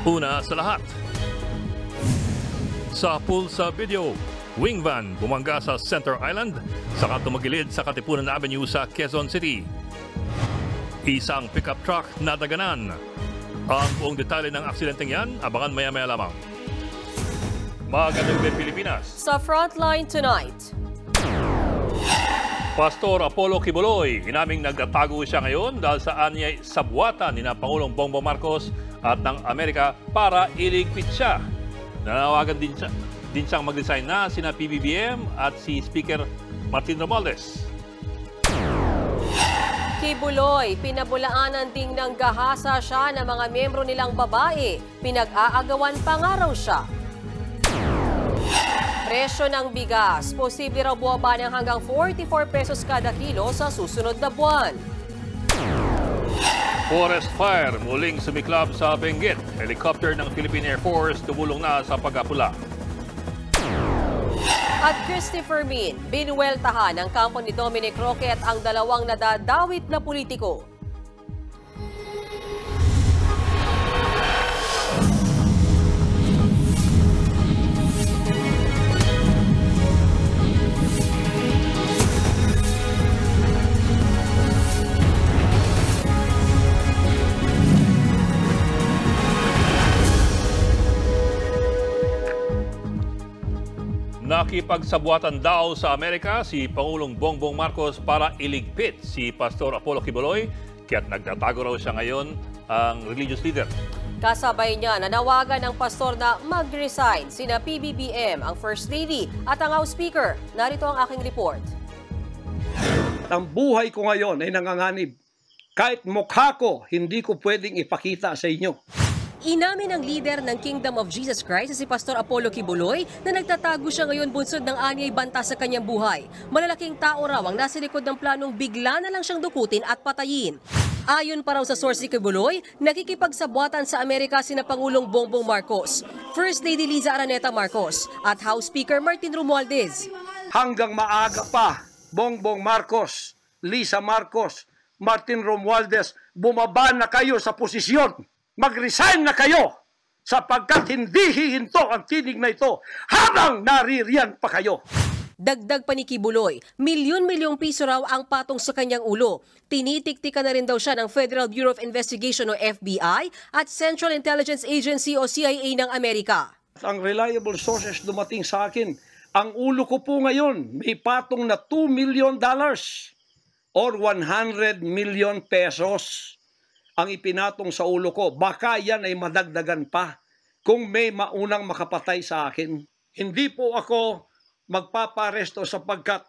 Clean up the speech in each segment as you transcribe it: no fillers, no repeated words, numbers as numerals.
Una sa lahat, sa pool sa video, wing van bumangga sa Center Island saka tumagilid sa Katipunan Avenue sa Quezon City. Isang pickup truck nadaganan. Ang buong detalye ng aksidenteng yan, abangan maya-maya lamang. Magandang gabi, Pilipinas. Sa Frontline tonight, Pastor Apollo Kibuloy, inaming nagtatago siya ngayon dahil sa anyay sabwatan ni Pangulong Bongbong Marcos at ng Amerika para iligpit siya. Nanawagan din siyang mag-resign na sina PBBM at si Speaker Martin Romualdez. Kibuloy, pinabulaanan ding ng gahasa siya ng mga miyembro nilang babae. Pinag-aagawan pa nga raw siya. Presyo ng bigas, posible raw bumaba ng hanggang 44 pesos kada kilo sa susunod na buwan. Forest fire muling sumiklab sa Benguet. Helicopter ng Philippine Air Force tumulong na sa pag-apula. At Christopher Min, binuweltahan ng kampo ni Dominic Roque at ang dalawang nadadawit na politiko. Nakipagsabuatan daw sa Amerika si Pangulong Bongbong Marcos para iligpit si Pastor Apollo Kibuloy, kaya't nagtatago raw siya ngayon ang religious leader. Kasabay niya, nanawagan ng pastor na mag-resign sina PBBM, ang First Lady at ang House Speaker. Narito ang aking report. Ang buhay ko ngayon ay nanganganib. Kahit mukha ko, hindi ko pwedeng ipakita sa inyo. Inamin ng leader ng Kingdom of Jesus Christ si Pastor Apollo Kibuloy na nagtatago siya ngayon bunsod ng anyay banta sa kanyang buhay. Malalaking tao raw ang nasa likod ng planong bigla na lang siyang dukutin at patayin. Ayon pa raw sa source ni Kibuloy, nakikipagsabwatan sa Amerika sina Pangulong Bongbong Marcos, First Lady Liza Araneta Marcos at House Speaker Martin Romualdez. Hanggang maaga pa, Bongbong Marcos, Liza Marcos, Martin Romualdez, bumaba na kayo sa posisyon. Mag-resign na kayo sapagkat hindi hihinto ang tinig na ito habang naririyan pa kayo. Dagdag pa ni Kibuloy, milyon-milyong piso raw ang patong sa kanyang ulo. Tinitiktika na rin daw siya ng Federal Bureau of Investigation o FBI at Central Intelligence Agency o CIA ng Amerika. Ang reliable sources dumating sa akin, ang ulo ko po ngayon may patong na $2 million or 100 million pesos. Ang ipinatong sa ulo ko, baka yan ay madagdagan pa kung may maunang makapatay sa akin. Hindi po ako magpaparesto sapagkat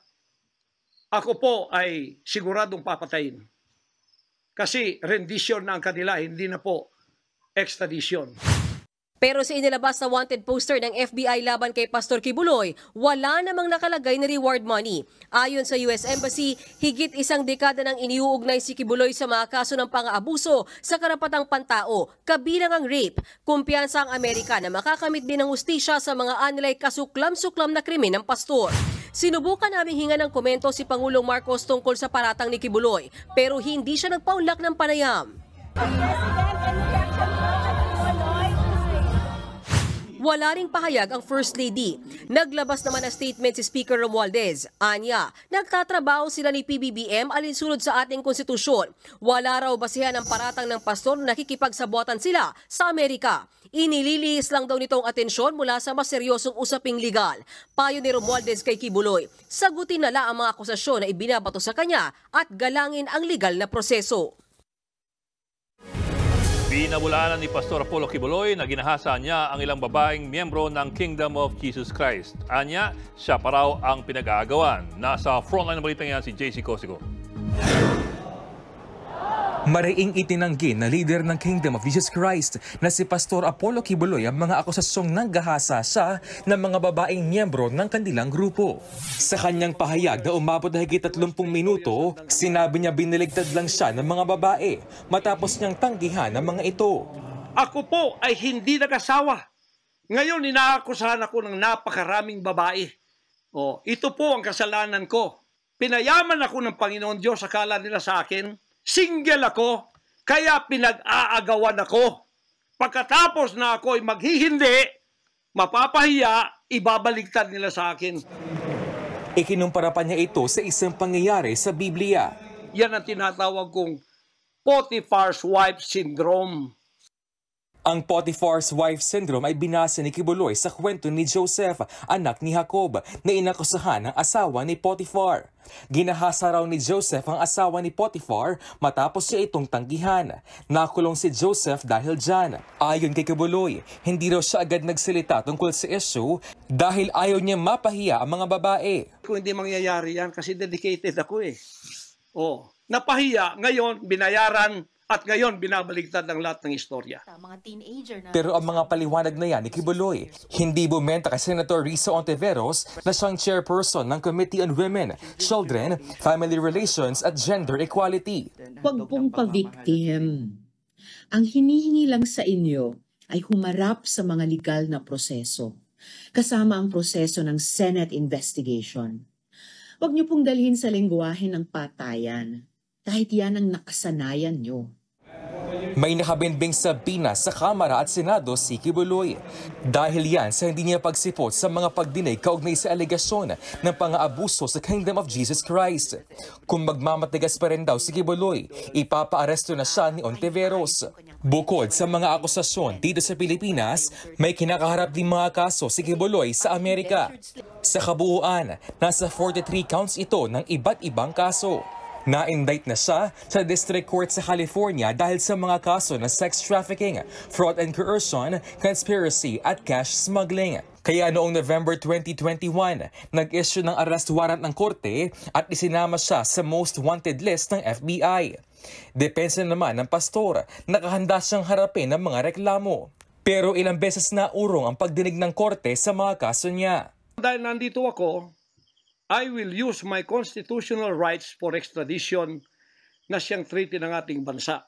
ako po ay siguradong papatayin. Kasi rendition na ang kanila, hindi na po extradition. Pero sa inilabas na wanted poster ng FBI laban kay Pastor Kibuloy, wala namang nakalagay na reward money. Ayon sa US Embassy, higit isang dekada nang iniuugnay si Kibuloy sa mga kaso ng pang-aabuso sa karapatang pantao, kabilang ang rape. Kumpiyansa ang Amerika na makakamit din ng hustisya sa mga anilay kasuklam-suklam na krimen ng pastor. Sinubukan naming hinga ng komento si Pangulong Marcos tungkol sa paratang ni Kibuloy, pero hindi siya nagpaunlak ng panayam. Wala ring pahayag ang First Lady. Naglabas naman ng statement si Speaker Romualdez. Anya, nagtatrabaho sila ni PBBM alinsunod sa ating konstitusyon. Wala raw basihan ang paratang ng pastor na nakikipagsabwatan sila sa Amerika. Inililihis lang daw nitong atensyon mula sa mas seryosong usaping legal. Payo ni Romualdez kay Kibuloy, sagutin nala ang mga akusasyon na ibinabato sa kanya at galangin ang legal na proseso. Pinabulaanan ni Pastor Apollo Kibuloy na ginahasa niya ang ilang babaeng miyembro ng Kingdom of Jesus Christ. Anya, siya pa raw ang pinag-aagawan. Nasa frontline ng balitang yan si JC Cosigo. Mariing itinanggi na leader ng Kingdom of Jesus Christ na si Pastor Apollo Kibuloy ang mga akusasyong nanggahasa siya ng mga babaeng miyembro ng kanilang grupo. Sa kanyang pahayag na umabot na higit 30 minuto, sinabi niya biniligtad lang siya ng mga babae matapos niyang tanggihan ang mga ito. Ako po ay hindi nag-asawa. Ngayon inaakusahan ako ng napakaraming babae. Ito po ang kasalanan ko. Pinayaman ako ng Panginoon Diyos, akala nila sa akin. Single ako, kaya pinag-aagawan ako. Pagkatapos na ako'y maghihindi, mapapahiya, ibabaligtad nila sa akin. Ikinumpara pa niya ito sa isang pangyayari sa Biblia. Yan ang tinatawag kong Potiphar's wife syndrome. Ang Potiphar's wife syndrome ay binasa ni Kibuloy sa kwento ni Joseph, anak ni Jacob, na inakusahan ng asawa ni Potiphar. Ginahasa raw ni Joseph ang asawa ni Potiphar matapos siya itong tanggihan. Nakulong si Joseph dahil dyan. Ayon kay Kibuloy, hindi raw siya agad nagsalita tungkol sa issue dahil ayaw niya mapahiya ang mga babae. Kung hindi mangyayari yan, kasi dedicated ako eh. Napahiya, ngayon binayaran, at ngayon, binabaligtad ang lahat ng istorya. Mga teenager na... Pero ang mga paliwanag na yan ni Kibuloy, hindi bumenta kay Senator Risa Ontiveros na siyang chairperson ng Committee on Women, Children, Family Relations at Gender Equality. Huwag pong pa-victim. Ang hinihingi lang sa inyo ay humarap sa mga legal na proseso, kasama ang proseso ng Senate investigation. Huwag niyo pong dalhin sa lengguwahe ng patayan. Kahit yan ang nakasanayan nyo. May nakabinbing sabina sa Kamara at Senado si Kibuloy. Dahil yan sa hindi niya pagsipot sa mga pagdinig kaugnay sa alegasyon ng pang-aabuso sa Kingdom of Jesus Christ. Kung magmamatigas pa rin daw si Kibuloy, ipapaaresto na siya ni Ontiveros. Bukod sa mga akusasyon dito sa Pilipinas, may kinakaharap din mga kaso si Kibuloy sa Amerika. Sa kabuuan, nasa 43 counts ito ng iba't ibang kaso. Na-indict na siya sa District Court sa California dahil sa mga kaso ng sex trafficking, fraud and coercion, conspiracy at cash smuggling. Kaya noong November 2021, nag-issue ng arrest warrant ng korte at isinama siya sa most wanted list ng FBI. Depensa naman ng pastor, nakahanda siyang harapin ng mga reklamo. Pero ilang beses na urong ang pagdinig ng korte sa mga kaso niya. Dahil nandito ako, I will use my constitutional rights for extradition na siyang treaty ng ating bansa.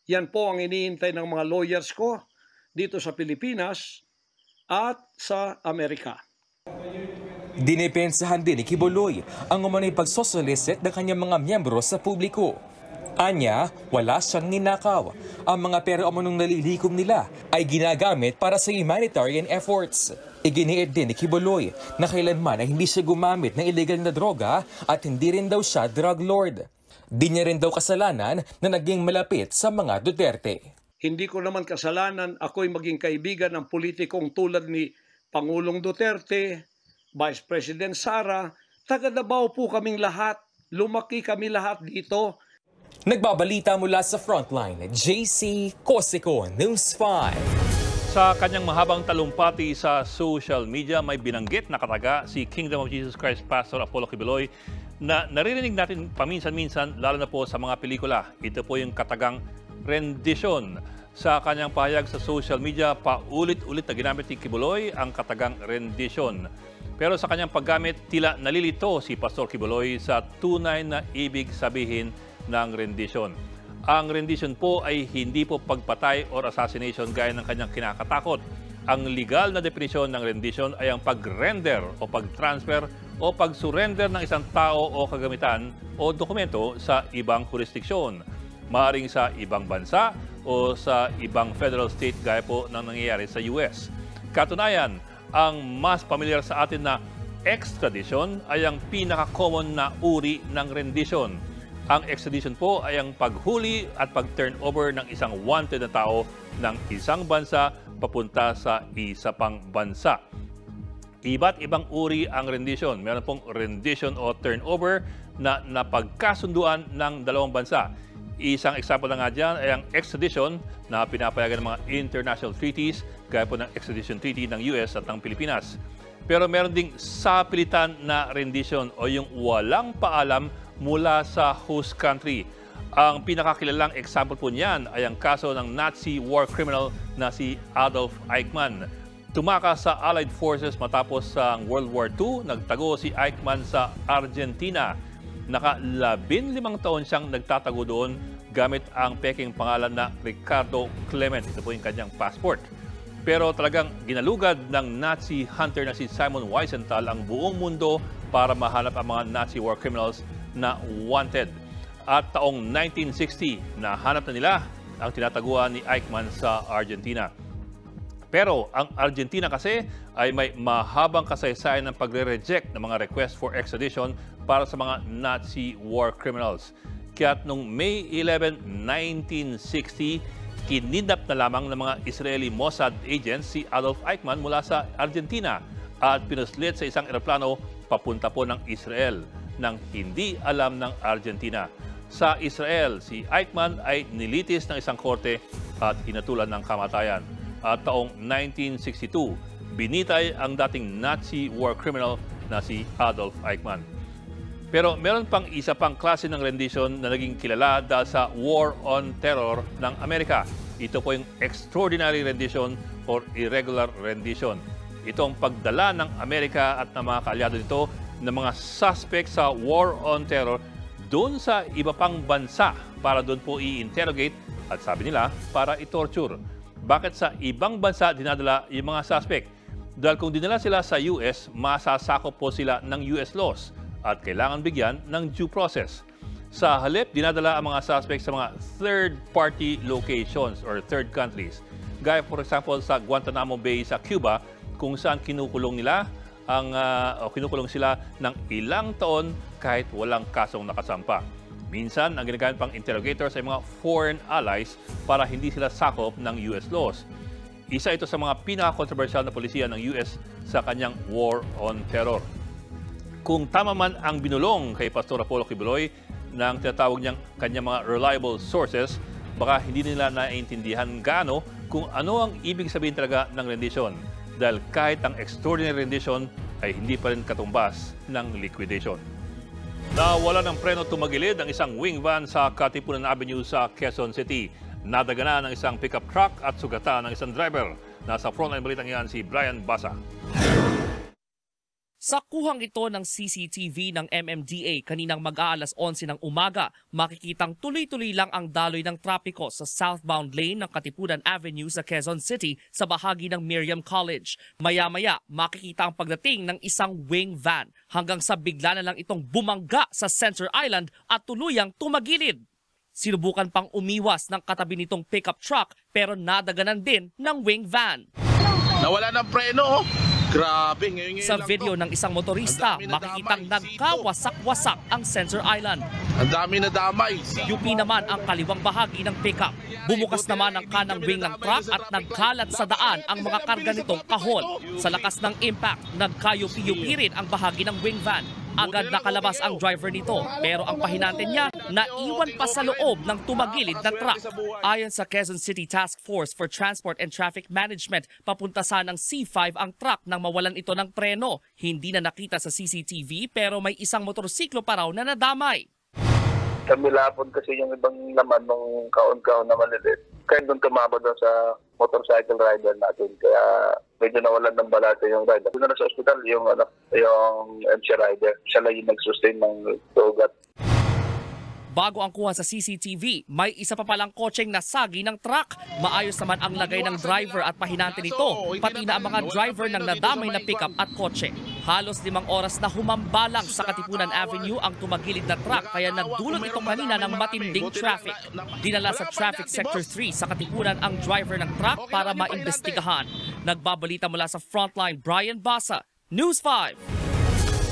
Yan po ang iniintay ng mga lawyers ko dito sa Pilipinas at sa Amerika. Dinipensahan din ni Kibuloy ang umano'y pagsosolicit ng kanyang mga miyembro sa publiko. Anya, wala siyang ninakaw. Ang mga pera umanong nalilikom nila ay ginagamit para sa humanitarian efforts. Iginiit din ni Kibuloy na kailanman ay hindi siya gumamit ng illegal na droga at hindi rin daw siya drug lord. Di niya rin daw kasalanan na naging malapit sa mga Duterte. Hindi ko naman kasalanan ako'y maging kaibigan ng politikong tulad ni Pangulong Duterte, Vice President Sara. Taga Davao po kaming lahat. Lumaki kami lahat dito. Nagbabalita mula sa Frontline, JC Cosico, News 5. Sa kanyang mahabang talumpati sa social media, may binanggit na kataga si Kingdom of Jesus Christ Pastor Apollo Kibuloy na naririnig natin paminsan-minsan, lalo na po sa mga pelikula. Ito po yung katagang rendition. Sa kanyang pahayag sa social media, paulit-ulit na ginamit ni Kibuloy ang katagang rendition. Pero sa kanyang paggamit, tila nalilito si Pastor Kibuloy sa tunay na ibig sabihin ng rendition. Ang rendition po ay hindi po pagpatay or assassination gaya ng kanyang kinakatakot. Ang legal na definisyon ng rendition ay ang pag-render o pag-transfer o pag-surrender ng isang tao o kagamitan o dokumento sa ibang jurisdiksyon. Maaaring sa ibang bansa o sa ibang federal state gaya po ng nangyayari sa US. Katunayan, ang mas pamilyar sa atin na extradition ay ang pinaka-common na uri ng rendition. Ang extradition po ay ang paghuli at pag-turnover ng isang wanted na tao ng isang bansa papunta sa isa pang bansa. Iba't ibang uri ang rendition. Meron pong rendition o turnover na napagkasunduan ng dalawang bansa. Isang example na nga dyan ay ang extradition na pinapayagan ng mga international treaties gaya po ng extradition treaty ng US at ng Pilipinas. Pero meron ding sapilitan na rendition o yung walang paalam mula sa host country. Ang pinakakilalang example po niyan ay ang kaso ng Nazi war criminal na si Adolf Eichmann. Tumakas sa Allied Forces matapos sa World War II, nagtago si Eichmann sa Argentina. Naka-15 taon siyang nagtatago doon gamit ang peking pangalan na Ricardo Clement. Ito po yung kanyang passport. Pero talagang ginalugad ng Nazi hunter na si Simon Wiesenthal ang buong mundo para mahanap ang mga Nazi war criminals na wanted. At taong 1960, nahanap na nila ang tinataguan ni Eichmann sa Argentina. Pero ang Argentina kasi ay may mahabang kasaysayan ng pagre-reject ng mga request for extradition para sa mga Nazi war criminals. Kaya't noong May 11, 1960, kinidnap na lamang ng mga Israeli Mossad agents si Adolf Eichmann mula sa Argentina at pinuslit sa isang eroplano papunta po ng Israel nang hindi alam ng Argentina. Sa Israel, si Eichmann ay nilitis ng isang korte at hinatulan ng kamatayan. At taong 1962, binitay ang dating Nazi war criminal na si Adolf Eichmann. Pero meron pang isa pang klase ng rendition na naging kilala dahil sa War on Terror ng Amerika. Ito po yung extraordinary rendition or irregular rendition. Ito ang pagdala ng Amerika at ng mga kaalyado nito ng mga suspect sa War on Terror doon sa iba pang bansa para doon po i-interrogate at sabi nila para i-torture. Bakit sa ibang bansa dinadala yung mga suspect? Dahil kung dinala sila sa US, masasakop po sila ng US laws at kailangan bigyan ng due process. Sa halip, dinadala ang mga suspect sa mga third-party locations or third countries. Gaya for example sa Guantanamo Bay sa Cuba, kung saan kinukulong sila ng ilang taon kahit walang kasong nakasampa. Minsan, ang ginagamit pang interrogators ay mga foreign allies para hindi sila sakop ng US laws. Isa ito sa mga pinaka-controversial na polisiya ng US sa kanyang War on Terror. Kung tama man ang binulong kay Pastor Apollo Kibuloy ng tinatawag niyang kanyang mga reliable sources, baka hindi nila naiintindihan gaano kung ano ang ibig sabihin talaga ng rendition. Dahil kahit ang extraordinary rendition ay hindi pa rin katumbas ng liquidation. Nawala ng preno tumagilid ang isang wing van sa Katipunan Avenue sa Quezon City. Nadagana ng isang pickup truck at sugatan ng isang driver. Nasa frontline balitang yan si Brian Basa. Sa kuhang ito ng CCTV ng MMDA kaninang mag-aalas 11 ng umaga, makikitang tuloy-tuloy lang ang daloy ng trapiko sa southbound lane ng Katipunan Avenue sa Quezon City sa bahagi ng Miriam College. Maya-maya, makikita ang pagdating ng isang wing van hanggang sa bigla na lang itong bumangga sa Center Island at tuluyang tumagilid. Sinubukan pang umiwas ng katabi nitong pickup truck pero nadaganan din ng wing van. Nawala ng preno. Grabe, ngayon Sa lang video to. ng isang motorista, makikitang nagkawasak-wasak ang Center Island. Ang dami na damay. UP naman ang kaliwang bahagi ng pickup. Bumukas naman ang kanang wing ng truck at nagkalat sa daan ang mga karga nitong kahon. Sa lakas ng impact, nagkayupi-yupi rin ang bahagi ng wing van. Agad nakalabas ang driver nito pero ang pahinante niya naiwan pa sa loob ng tumagilid na truck. Ayon sa Quezon City Task Force for Transport and Traffic Management, papunta sanang C5 ang truck nang mawalan ito ng preno. Hindi na nakita sa CCTV pero may isang motorsiklo pa raw na nadamay. Kamilapon kasi yung ibang laman ng kaon-kaon na maliliit. Kaya doon tumama doon sa motorcycle rider natin. Kaya medyo nawalan ng balata yung rider. Doon na sa ospital yung MC rider. Siya lang yung nag-sustain ng sugat. Bago ang kuha sa CCTV, may isa pa palang kotseng nasagi ng truck. Maayos naman ang lagay ng driver at pahinante nito, pati na ang mga driver ng nadamay na pickup at kotse. Halos 5 oras na humambalang sa Katipunan Avenue ang tumagilid na truck kaya nagdulot ito kanina ng matinding traffic. Dinala sa Traffic Sector 3 sa Katipunan ang driver ng truck para maimbestigahan. Nagbabalita mula sa Frontline, Brian Basa, News 5.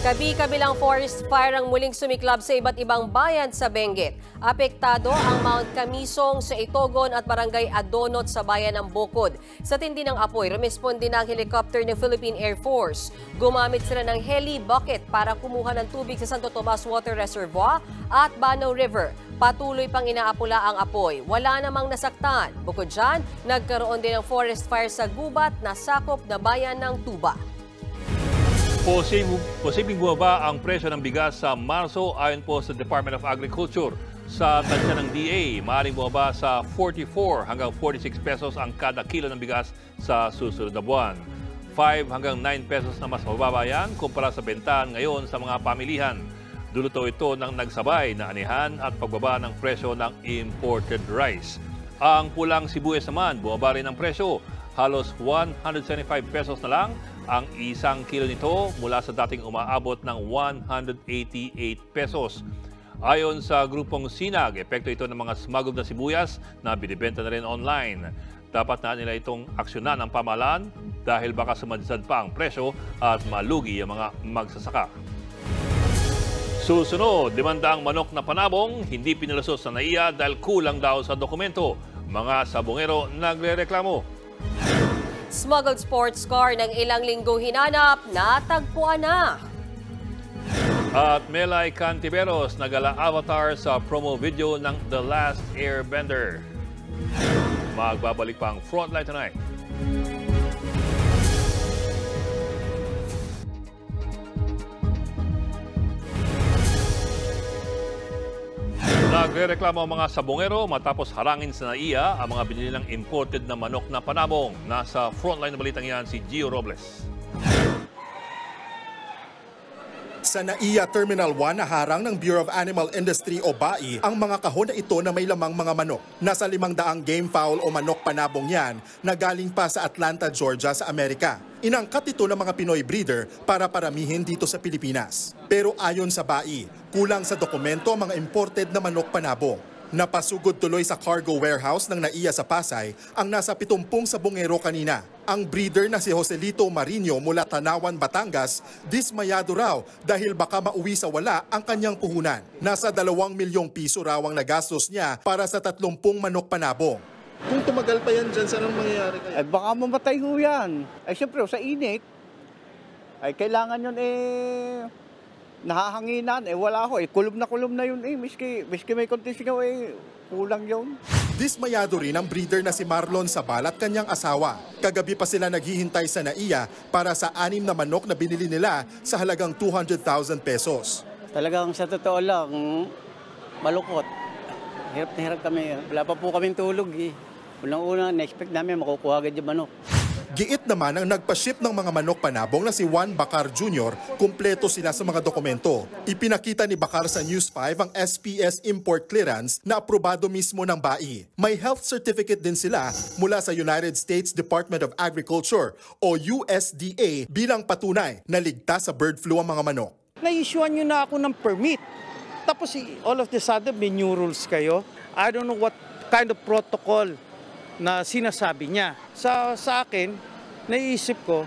Kabi-kabilang forest fire ang muling sumiklab sa iba't ibang bayan sa Benguet. Apektado ang Mount Camisong sa Itogon at Barangay Adonot sa bayan ng Bukod. Sa tindi ng apoy, rumisponde na ang helicopter ng Philippine Air Force. Gumamit sila ng heli bucket para kumuha ng tubig sa Santo Tomas Water Reservoir at Banaw River. Patuloy pang inaapula ang apoy. Wala namang nasaktan. Bukod dyan, nagkaroon din ng forest fire sa gubat na sakop na bayan ng Tuba. Posibleng bumaba ang presyo ng bigas sa Marso ayon po sa Department of Agriculture. Sa tansya ng DA, maaaring bumaba sa 44 hanggang 46 pesos ang kada kilo ng bigas sa susunod na buwan. 5 hanggang 9 pesos na mas mababa yan kumpara sa bentahan ngayon sa mga pamilihan. Duluto ito ng nagsabay na anihan at pagbaba ng presyo ng imported rice. Ang pulang sibuyas naman, bumaba rin ang presyo. Halos 175 pesos na lang ang isang kilo nito mula sa dating umaabot ng 188 pesos. Ayon sa grupong Sinag, epekto ito ng mga smuggled na sibuyas na binibenta na rin online. Dapat na nila itong aksyonan ng pamahalaan dahil baka sumadsad pa ang presyo at malugi ang mga magsasaka. Susunod, demandaang manok na panabong, hindi pinilusot sa NAIA dahil kulang daw sa dokumento. Mga sabongero nagrereklamo. Smuggled sports car ng ilang linggo hinanap, natagpuan na. At Melay Cantiveros nagala avatar sa promo video ng The Last Airbender. Magbabalik pa ang Frontline tonight. Nagrereklamo ang mga sabongero matapos harangin sa NAIA ang mga binili ng imported na manok na panabong. Nasa Frontline na balitang yan si Gio Robles. Sa NAIA Terminal 1 naharang ng Bureau of Animal Industry o BAI ang mga kahon na ito na may lamang mga manok. Nasa 500 game fowl o manok panabong yan na galing pa sa Atlanta, Georgia sa Amerika. Inangkat ito ng mga Pinoy breeder para paramihin dito sa Pilipinas. Pero ayon sa BAI, kulang sa dokumento ang mga imported na manok panabong. Napasugod tuloy sa cargo warehouse ng NAIA sa Pasay ang nasa 70 sabongero kanina. Ang breeder na si Joselito Marino mula Tanawan, Batangas, dismayado raw dahil baka mauwi sa wala ang kanyang puhunan. Nasa 2 milyong piso raw ang nagastos niya para sa 30 manok panabong. Kung tumagal pa yan dyan, saan ang mangyayari kayo? Ay baka mamatay ho yan. Ay siyempre sa init, ay kailangan yun nahahanginan, wala ho, kulub na yun miski may kontisyon kulang yun. Dismayado rin ang breeder na si Marlon Sabal at kanyang asawa. Kagabi pa sila naghihintay sa NAIA para sa 6 na manok na binili nila sa halagang 200,000 pesos. Talagang sa totoo lang, malungkot. Hirap na hirap kami. Wala pa po kaming tulog Unang-una, na-expect namin makukuha agad yung manok. Giit naman ang nagpa-ship ng mga manok panabong na si Juan Bacar Jr., kumpleto sila sa mga dokumento. Ipinakita ni Bacar sa News 5 ang SPS import clearance na aprobado mismo ng BAI. May health certificate din sila mula sa United States Department of Agriculture o USDA bilang patunay na ligtas sa bird flu ang mga manok. Na-issuean nyo na ako ng permit. Tapos all of the sudden may new rules kayo. I don't know what kind of protocol na sinasabi niya. Sa akin, naisip ko,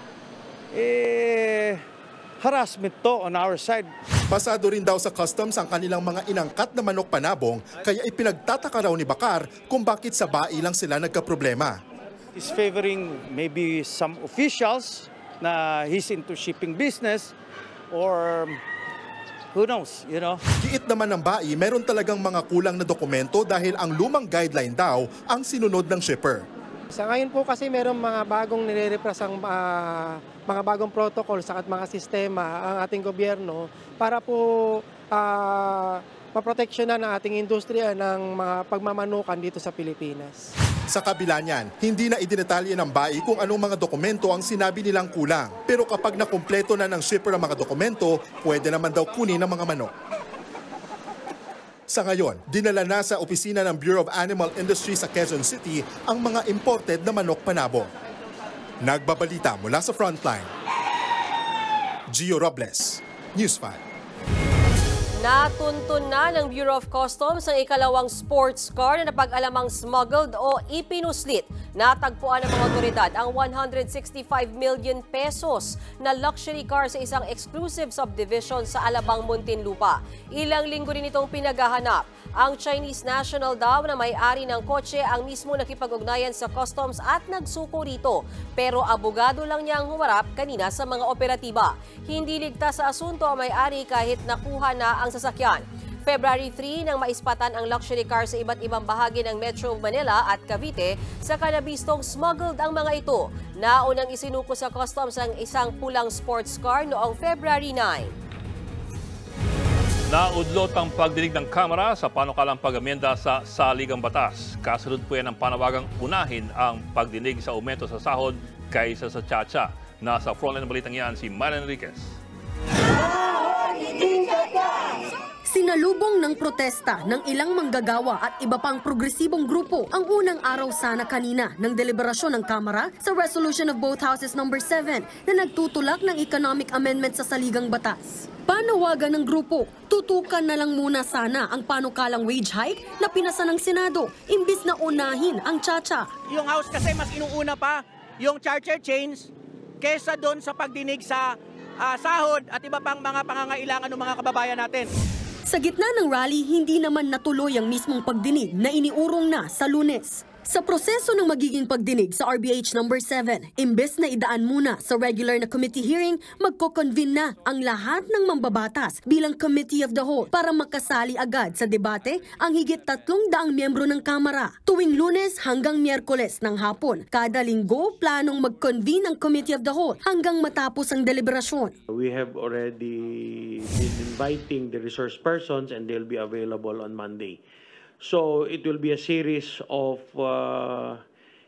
harassment to on our side. Pasado rin daw sa customs ang kanilang mga inangkat na manok panabong, kaya ipinagtataka raw ni Bacar kung bakit sa BAI lang sila nagkaproblema. He's favoring maybe some officials na he's into shipping business or who knows, Giit naman ng BAI, meron talagang mga kulang na dokumento dahil ang lumang guideline daw ang sinunod ng shipper. Sa ngayon po kasi meron mga bagong nire-repress ang mga bagong protocols at mga sistema ang ating gobyerno para po maproteksyonan ang ating industriya ng mga pagmamanukan dito sa Pilipinas. Sa kabila niyan, hindi na idinetalye ng BAI kung anong mga dokumento ang sinabi nilang kulang. Pero kapag nakumpleto na ng shipper ang mga dokumento, pwede naman daw kunin ang mga manok. Sa ngayon, dinala na sa opisina ng Bureau of Animal Industry sa Quezon City ang mga imported na manok panabong. Nagbabalita mula sa Frontline, Gio Robles, News 5. Natuntun na ng Bureau of Customs ang ikalawang sports car na napag-alamang smuggled o ipinuslit. Natagpuan ng mga otoridad ang 165 million pesos na luxury car sa isang exclusive subdivision sa Alabang, Muntinlupa. Ilang linggo rin itong pinaghahanap. Ang Chinese national daw na may-ari ng kotse ang mismo nakipag-ugnayan sa customs at nagsuko rito. Pero abogado lang niya ang humarap kanina sa mga operatiba. Hindi ligtas sa asunto ang may-ari kahit nakuha na ang sasakyan. February 3 nang maispatan ang luxury car sa iba't ibang bahagi ng Metro Manila at Cavite, sa kanabistong smuggled ang mga ito. Naunang isinuko sa customs ang isang pulang sports car noong February 9. Naudlot ang pagdinig ng Kamara sa panukalang pag-amenda sa Saligang Batas. Kasunod po yan ang panawagang unahin ang pagdinig sa aumento sa sahod kaysa sa tsa-tsa. Nasa frontline ng balitang yan si Marian Enriquez. Sinalubong ng protesta ng ilang manggagawa at iba pang progresibong grupo ang unang araw sana kanina ng deliberasyon ng Kamara sa Resolution of both Houses No. 7 na nagtutulak ng economic amendment sa Saligang Batas. Panawagan ng grupo, Tutukan na lang muna sana ang panukalang wage hike na pinasa ng Senado imbis na unahin ang tsa-tsa. Yung House kasi mas inuuna pa yung charter change kesa doon sa pagdinig sa sahod at iba pang mga pangangailangan ng mga kababayan natin. Sa gitna ng rally, hindi naman natuloy ang mismong pagdinig na iniurong na sa Lunes. Sa proseso ng magiging pagdinig sa RBH No. 7, imbes na idaan muna sa regular na committee hearing, magko-convene na ang lahat ng mambabatas bilang Committee of the Whole para makasali agad sa debate ang higit 300 miyembro ng Kamara. Tuwing Lunes hanggang Miyerkules ng hapon, kada linggo planong mag-convene ang Committee of the Whole hanggang matapos ang deliberasyon. We have already been inviting the resource persons and they'll be available on Monday. So it will be a series of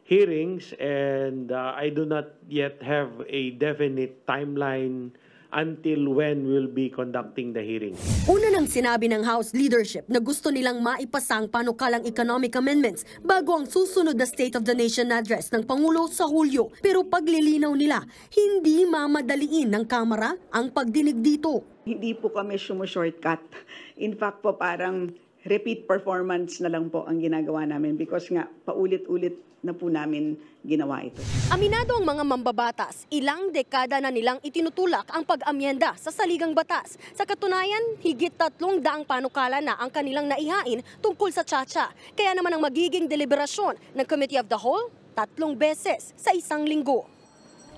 hearings and I do not yet have a definite timeline until when we'll be conducting the hearing. Una nang sinabi ng House leadership na gusto nilang maipasang panukalang economic amendments bago ang susunod na State of the Nation address ng Pangulo sa Hulyo. Pero paglilinaw nila, hindi mamadaliin ng Kamara ang pagdinig dito. Hindi po kami shortcut. In fact po parang repeat performance na lang po ang ginagawa namin because nga paulit-ulit na po namin ginawa ito. Aminado ang mga mambabatas, ilang dekada na nilang itinutulak ang pag-amyenda sa saligang batas. Sa katunayan, higit 300 panukala na ang kanilang naihain tungkol sa tsa-tsa. Kaya naman ang magiging deliberasyon ng Committee of the Whole, 3 beses sa isang linggo.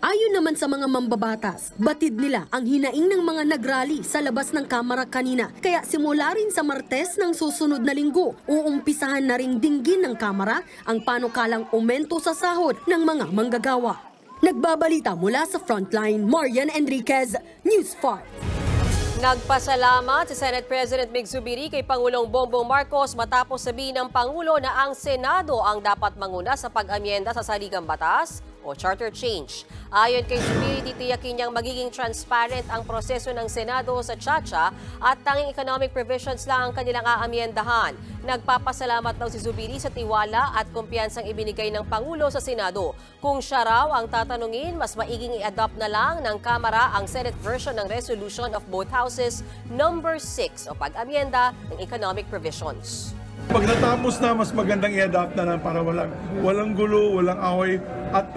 Ayon naman sa mga mambabatas, batid nila ang hinaing ng mga nagrally sa labas ng Kamara kanina. Kaya simula rin sa Martes ng susunod na linggo, uumpisahan na ring dinggin ng Kamara ang panukalang aumento sa sahod ng mga manggagawa. Nagbabalita mula sa Frontline, Marian Enriquez, News 5. Nagpasalamat si Senate President Mig Zubiri kay Pangulong Bongbong Marcos matapos sabihin ng Pangulo na ang Senado ang dapat manguna sa pag-amyenda sa saligang batas o charter change. Ayon kay Zubiri, titiyakin niyang magiging transparent ang proseso ng Senado sa tsa-tsa at tanging economic provisions lang ang kanilang aamyendahan. Nagpapasalamat daw si Zubiri sa tiwala at kumpiyansang ibinigay ng Pangulo sa Senado. Kung siya raw ang tatanungin, mas maiging i-adopt na lang ng Kamara ang Senate version ng Resolution of both Houses No. 6 o pag-amyenda ng economic provisions. Pag natapos na, mas magandang i-adapt na lang para walang gulo, walang away at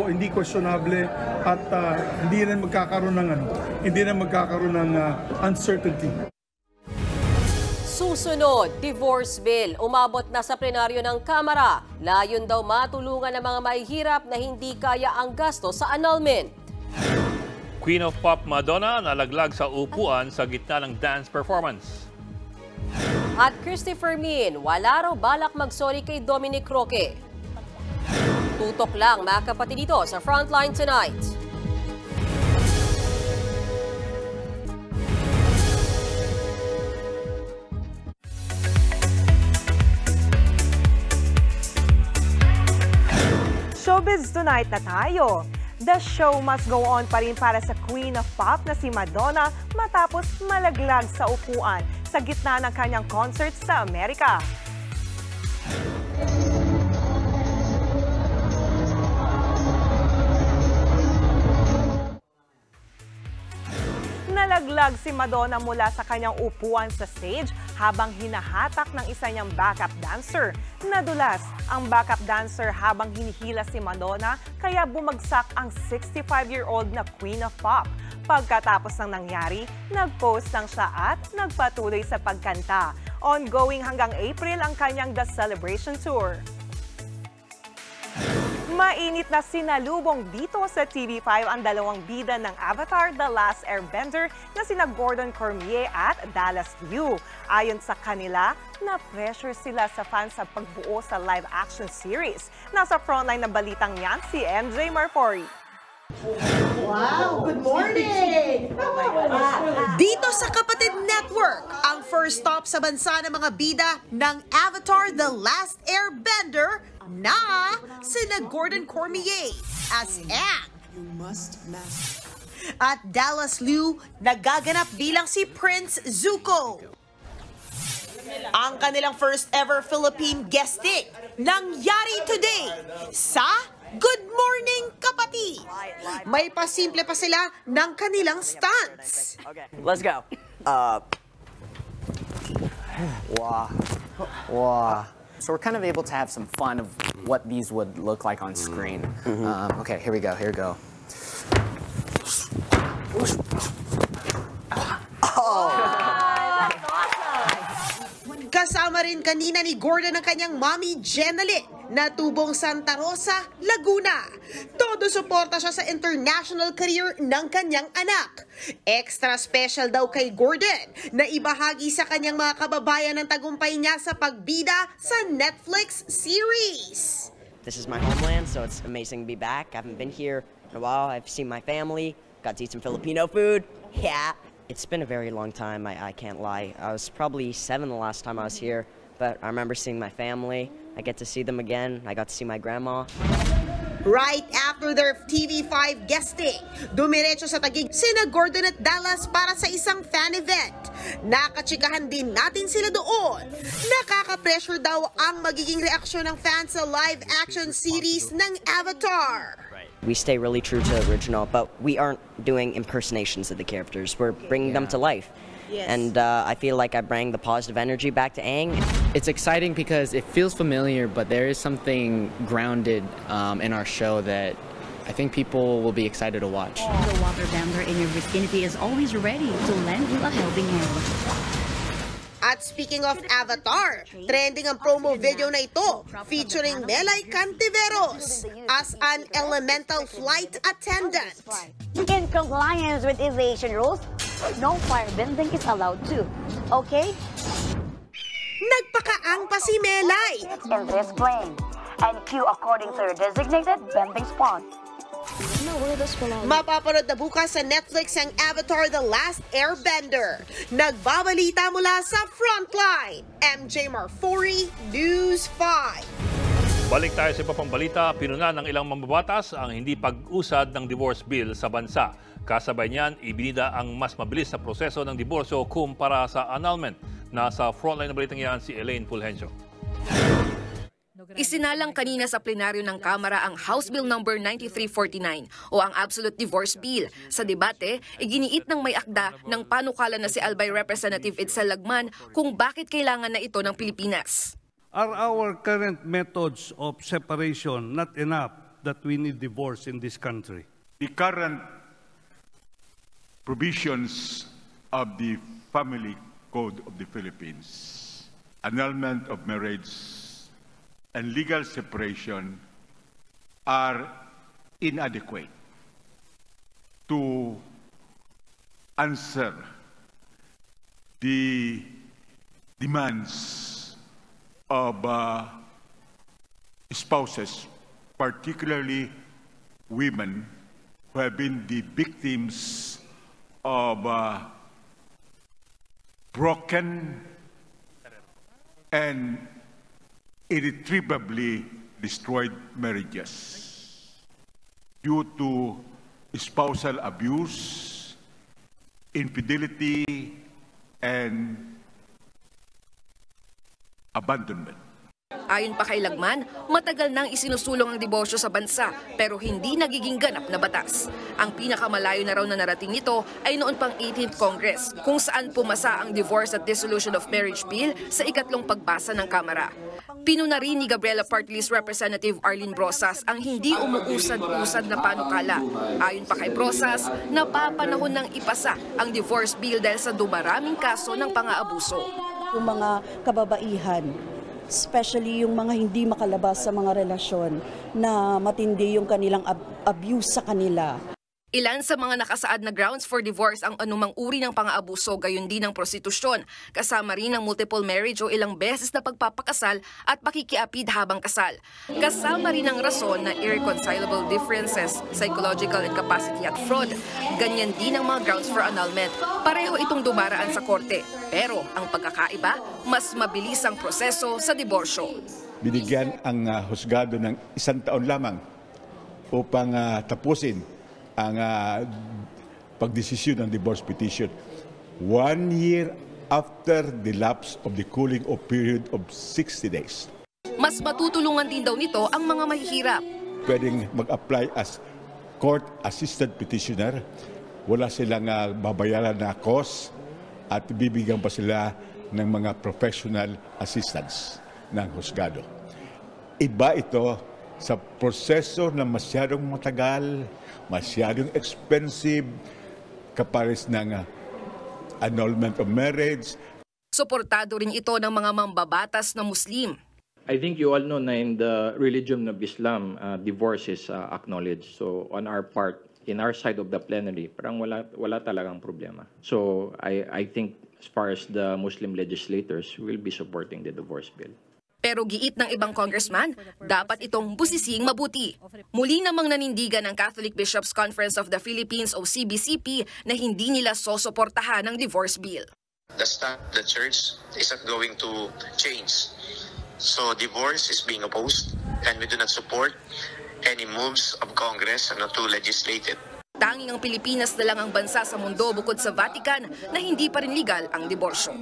hindi questionable at hindi na magkakaroon ng uncertainty. Susunod, divorce bill. Umabot na sa plenaryo ng Kamara. Layon daw matulungan ang mga mahihirap na hindi kaya ang gasto sa annulment. Queen of Pop Madonna nalaglag sa upuan sa gitna ng dance performance. At Christopher Min, wala raw balak mag-sorry kay Dominic Roque. Tutok lang mga kapatid dito sa Frontline tonight. Showbiz Tonight na tayo. The show must go on pa rin para sa Queen of Pop na si Madonna matapos malaglag sa upuan sa gitna ng kanyang concert sa Amerika. Nalaglag si Madonna mula sa kanyang upuan sa stage habang hinahatak ng isa niyang backup dancer. Nadulas ang backup dancer habang hinihila si Madonna kaya bumagsak ang 65-year-old na Queen of Pop. Pagkatapos ng nangyari, nag-post lang siya at nagpatuloy sa pagkanta. Ongoing hanggang April ang kanyang The Celebration Tour. Mainit na sinalubong dito sa TV5 ang dalawang bida ng Avatar The Last Airbender na sina Gordon Cormier at Dallas Liu. Ayon sa kanila, na-pressure sila sa fans sa pagbuo sa live-action series. Nasa frontline ng balitang yan si MJ Marfori. Wow! Good morning! Dito sa Kapatid Network, ang first stop sa bansa ng mga bida ng Avatar The Last Airbender na sina Gordon Cormier as Aang at Dallas Liu nagaganap bilang si Prince Zuko. Ang kanilang first ever Philippine guesting nangyari today sa Good Morning Kapatid. May pasimple pa sila ng kanilang stunts. Okay, let's go. Wow. Wow. So we're kind of able to have some fun of what these would look like on screen. Okay, here we go, here we go. Kasama rin kanina ni Gordon ang kanyang mommy Jenaline na tubong Santa Rosa, Laguna. Todo suporta siya sa international career ng kanyang anak. Extra special daw kay Gordon na ibahagi sa kanyang mga kababayan ang tagumpay niya sa pagbida sa Netflix series. This is my homeland, so it's amazing to be back. I haven't been here in a while. I've seen my family, got to eat some Filipino food. Yeah. It's been a very long time, I can't lie. I was probably 7 the last time I was here, but I remember seeing my family. I get to see them again. I got to see my grandma. Right after their TV5 guesting, dumiretso sa Taguig sina Gordon at Dallas para sa isang fan event. Nakachikahan din natin sila doon. Nakaka-pressure daw ang magiging reaksyon ng fans sa live-action series ng Avatar. We stay really true to the original, but we aren't doing impersonations of the characters. We're bringing them to life. Yes. And I feel like I bring the positive energy back to Aang. It's exciting because it feels familiar, but there is something grounded in our show that I think people will be excited to watch. The waterbender in your vicinity is always ready to lend you a helping hand. At speaking of Avatar, trending ang promo video na ito featuring Melay Cantiveros as an elemental flight attendant. In compliance with aviation rules, no firebending is allowed too. Okay? Nagpakaang pa si Melay. In this plane, and queue according to your designated bending spot. Mapapanood na bukas sa Netflix ang Avatar The Last Airbender. Nagbabalita mula sa Frontline, MJ Marfori, News 5. Balik tayo sa papang balita. Pinunan ng ilang mambabatas ang hindi pag-usad ng divorce bill sa bansa. Kasabay niyan, ibinida ang mas mabilis na proseso ng diborsyo kumpara sa annulment. Nasa Frontline na balitang yan si Elaine Fulgencio. Isinalang kanina sa plenaryo ng Kamara ang House Bill No. 9349 o ang Absolute Divorce Bill. Sa debate, iginiit ng may akda ng panukala na si Albay Representative Edsel Lagman kung bakit kailangan na ito ng Pilipinas. Are our current methods of separation not enough that we need divorce in this country? The current provisions of the Family Code of the Philippines, annulment of marriage, and legal separation are inadequate to answer the demands of spouses, particularly women who have been the victims of broken and irretrievably destroyed marriages due to spousal abuse, infidelity, and abandonment. Ayon pa kay Lagman, matagal nang isinusulong ang diborsyo sa bansa pero hindi nagiging ganap na batas. Ang pinakamalayo na raw na narating nito ay noon pang 18th Congress kung saan pumasa ang Divorce at Dissolution of Marriage Bill sa ikatlong pagbasa ng Kamara. Pinuna rin ni Gabriela Party List Representative Arlene Brosas ang hindi umuusad-usad na panukala. Ayon pa kay Brosas, napapanahon ng ipasa ang divorce bill dahil sa dumaraming kaso ng pang-aabuso. Yung mga kababaihan, especially yung mga hindi makalabas sa mga relasyon na matindi yung kanilang abuse sa kanila. Ilan sa mga nakasaad na grounds for divorce ang anumang uri ng pang-aabuso, gayon din ng prostitusyon, kasama rin ang multiple marriage o ilang beses na pagpapakasal at pakikiapid habang kasal. Kasama rin ang rason na irreconcilable differences, psychological incapacity at fraud. Ganyan din ang mga grounds for annulment. Pareho itong dumaraan sa korte. Pero ang pagkakaiba, mas mabilis ang proseso sa diborsyo. Binigyan ang husgado ng 1 taon lamang upang tapusin ang pagdesisyon ng divorce petition 1 year after the lapse of the cooling off period of 60 days. Mas matutulungan din daw nito ang mga mahihirap. Pwedeng mag-apply as court-assisted petitioner. Wala silang babayaran na cost at bibigyan pa sila ng mga professional assistants ng husgado. Iba ito sa proseso na masyadong matagal, masyadong expensive, kapares ng annulment of marriage. Suportado rin ito ng mga mambabatas na Muslim. I think you all know na in the religion of Islam, divorce is acknowledged. So on our part, in our side of the plenary, parang wala talagang problema. So I think as far as the Muslim legislators, we will be supporting the divorce bill. Pero giit ng ibang congressman, dapat itong busising mabuti. Muli namang nanindigan ng Catholic Bishops' Conference of the Philippines o CBCP na hindi nila sosuportahan ng divorce bill. The stand of the church isn't going to change. So divorce is being opposed and we do not support any moves of Congress to legislate it. Tanging ang Pilipinas na lang ang bansa sa mundo bukod sa Vatican na hindi pa rin legal ang diborsyo.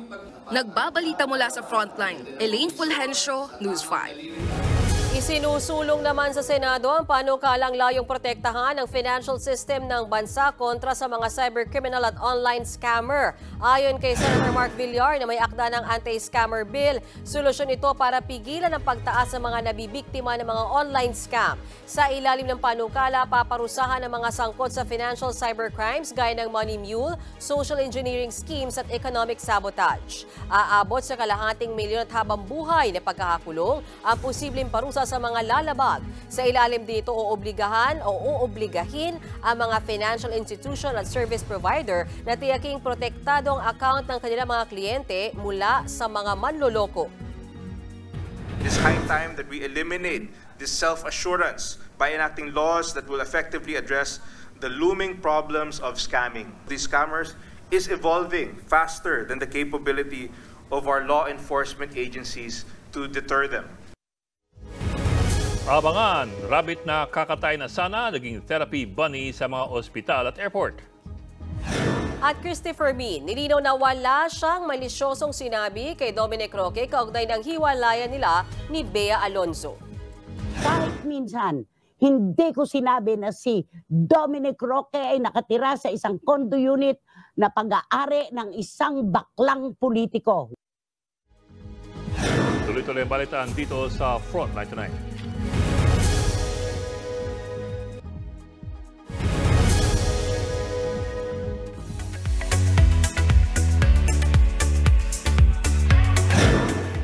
Nagbabalita mula sa Frontline, Elaine Fulgencio, News 5. Isinusulong naman sa Senado ang panukalang layong protektahan ang financial system ng bansa kontra sa mga cybercriminal at online scammer. Ayon kay Senator Mark Villar na may akda ng anti-scammer bill, solusyon ito para pigilan ang pagtaas ng mga nabibiktima ng mga online scam. Sa ilalim ng panukala, paparusahan ang mga sangkot sa financial cybercrimes gaya ng money mule, social engineering schemes at economic sabotage. Aabot sa kalahating milyon at habang buhay na pagkakakulong ang posibleng parusa sa mga lalabag. Sa ilalim dito, oobligahin ang mga financial institution at service provider na tiyaking protektado ang account ng kanilang mga kliyente mula sa mga manloloko. It is high time that we eliminate this self-assurance by enacting laws that will effectively address the looming problems of scamming. These scammers is evolving faster than the capability of our law enforcement agencies to deter them. Abangan, rabbit na kakatay na sana naging therapy bunny sa mga ospital at airport. At Christopher Min, nilinaw na wala siyang malisyosong sinabi kay Dominic Roque kaugnay ng hiwalayan nila ni Bea Alonzo. Kahit minsan, hindi ko sinabi na si Dominic Roque ay nakatira sa isang condo unit na pag-aari ng isang baklang politiko. Tuloy-tuloy ang balitaan dito sa Frontline Tonight.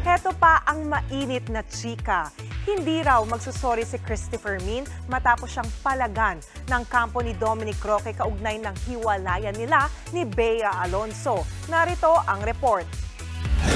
Heto pa ang mainit na chika. Hindi raw magsusorry si Christopher Min matapos siyang palagan ng kampo ni Dominic Roque kaugnay ng hiwalayan nila ni Bea Alonzo. Narito ang report.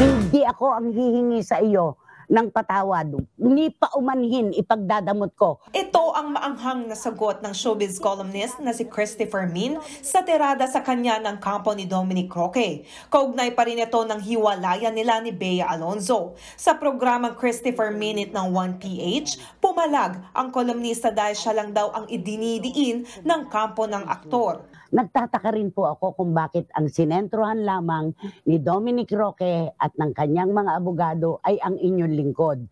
Hindi ako ang hihingi sa iyo ng patawad. Ni pa umanhin ipagdadamot ko. Ito ang maanghang na sagot ng showbiz columnist na si Christopher Min sa tirada sa kanya ng kampo ni Dominic Roque. Kaugnay pa rin ito ng hiwalayan nila ni Bea Alonzo. Sa programang Christopher Minute ng 1PH, pumalag ang kolumnista dahil siya lang daw ang idinidiin ng kampo ng aktor. Nagtataka rin po ako kung bakit ang sinentrohan lamang ni Dominic Roque at ng kanyang mga abogado ay ang inyong lingkod.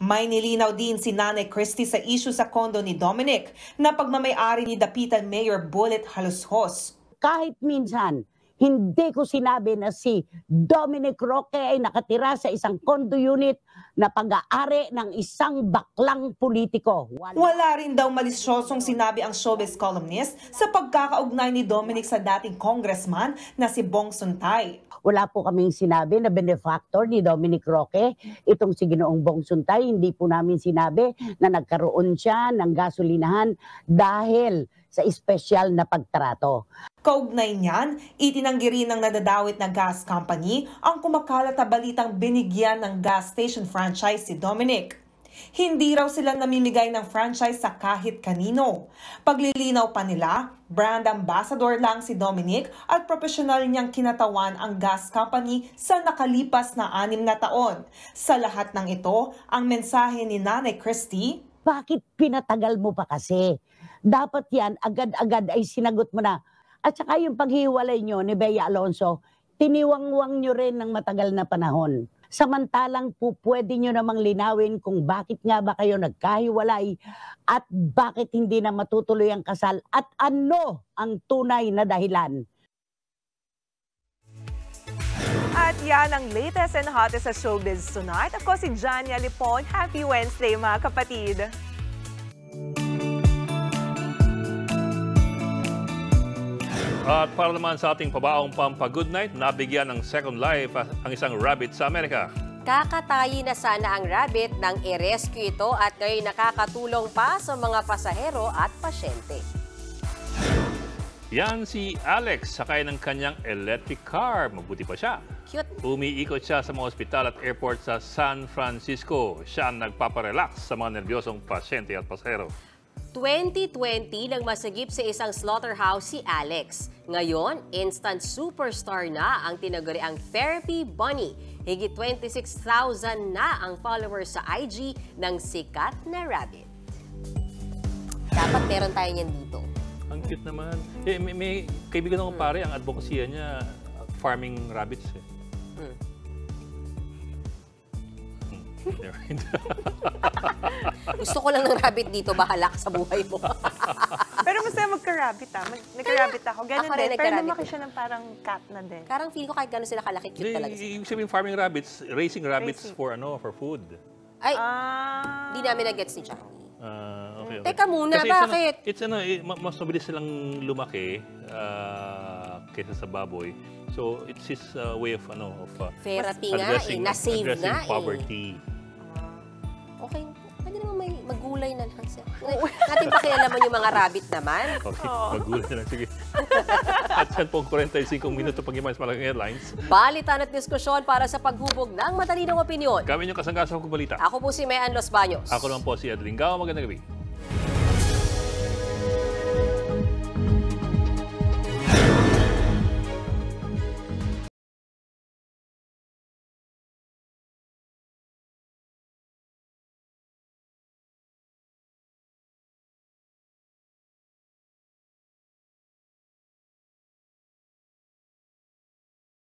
May nilinaw din si Nanay Christie sa issue sa kondo ni Dominic na pagmamayari ni Dapitan Mayor Bullet Halushos. Kahit minsan, hindi ko sinabi na si Dominic Roque ay nakatira sa isang condo unit na pag-aari ng isang baklang politiko. Wala rin daw malisyosong sinabi ang showbiz columnist sa pagkakaugnay ni Dominic sa dating congressman na si Bong Suntay. Wala po kaming sinabi na benefactor ni Dominic Roque. Itong si Ginoong Bong Suntay, hindi po namin sinabi na nagkaroon siya ng gasolinahan dahil sa espesyal na pagtrato. Kaugnay niyan, itinanggi rin ng nadadawit na gas company ang kumakalat na balitang binigyan ng gas station franchise si Dominic. Hindi raw sila namimigay ng franchise sa kahit kanino. Paglilinaw pa nila, brand ambassador lang si Dominic at profesional niyang kinatawan ang gas company sa nakalipas na 6 na taon. Sa lahat ng ito, ang mensahe ni Nanay Christie, bakit pinatagal mo pa kasi? Dapat yan, agad-agad ay sinagot mo na. At saka yung paghiwalay nyo ni Bea Alonzo, tiniwangwang nyo rin ng matagal na panahon. Samantalang po pwede nyo namang linawin kung bakit nga ba kayo nagkahiwalay at bakit hindi na matutuloy ang kasal at ano ang tunay na dahilan. At yan ang latest and hottest sa showbiz tonight. Ako si Jania Lipon. Happy Wednesday mga kapatid! At para naman sa ating pabaong pampa-good night, nabigyan ng second life ang isang rabbit sa Amerika. Kakatayi na sana ang rabbit nang i-rescue ito at ngayon nakakatulong pa sa mga pasahero at pasyente. Yan si Alex, sakay ng kanyang electric car. Mabuti pa siya. Cute. Umiikot siya sa mga ospital at airport sa San Francisco. Siya ang nagpaparelax sa mga nervyosong pasyente at pasahero. 2020 nang masagip sa isang slaughterhouse si Alex. Ngayon, instant superstar na ang tinaguriang Therapy Bunny. Higit 26,000 na ang followers sa IG ng sikat na rabbit. Dapat meron tayo niyan dito. Ang cute naman. May kaibigan akong pare, ang advocacy niya, farming rabbits. Gusto ko lang ng rabbit dito, bahala ka sa buhay mo. Pero masaya magka-rabbit Nagka-rabbit ako. Ganun din. Pero lumaki siya ng parang cat na din. Parang feel ko kahit gano'n sila kalaki, cute talaga sila. Ibig sabihin farming rabbits, raising rabbits for food. Ay, di namin na-gets ni Johnny. Okay. Teka muna, kasi bakit? Mas mabilis silang lumaki kaysa sa baboy. So it's his way of therapy nga na-save nga poverty. Okay, pwede naman may magulay na lang siya. Natin pakialaman yung mga rabbit naman. Okay, magulay na lang. Sige. At yan pong 45 minuto pag yung malaking headlines. Balitan at diskusyon para sa paghubog ng matalinong opinyon. Kami yung kasangga sa balita. Ako po si Mayan Los Baños. Ako naman po si Adlingao. Magandang gabi.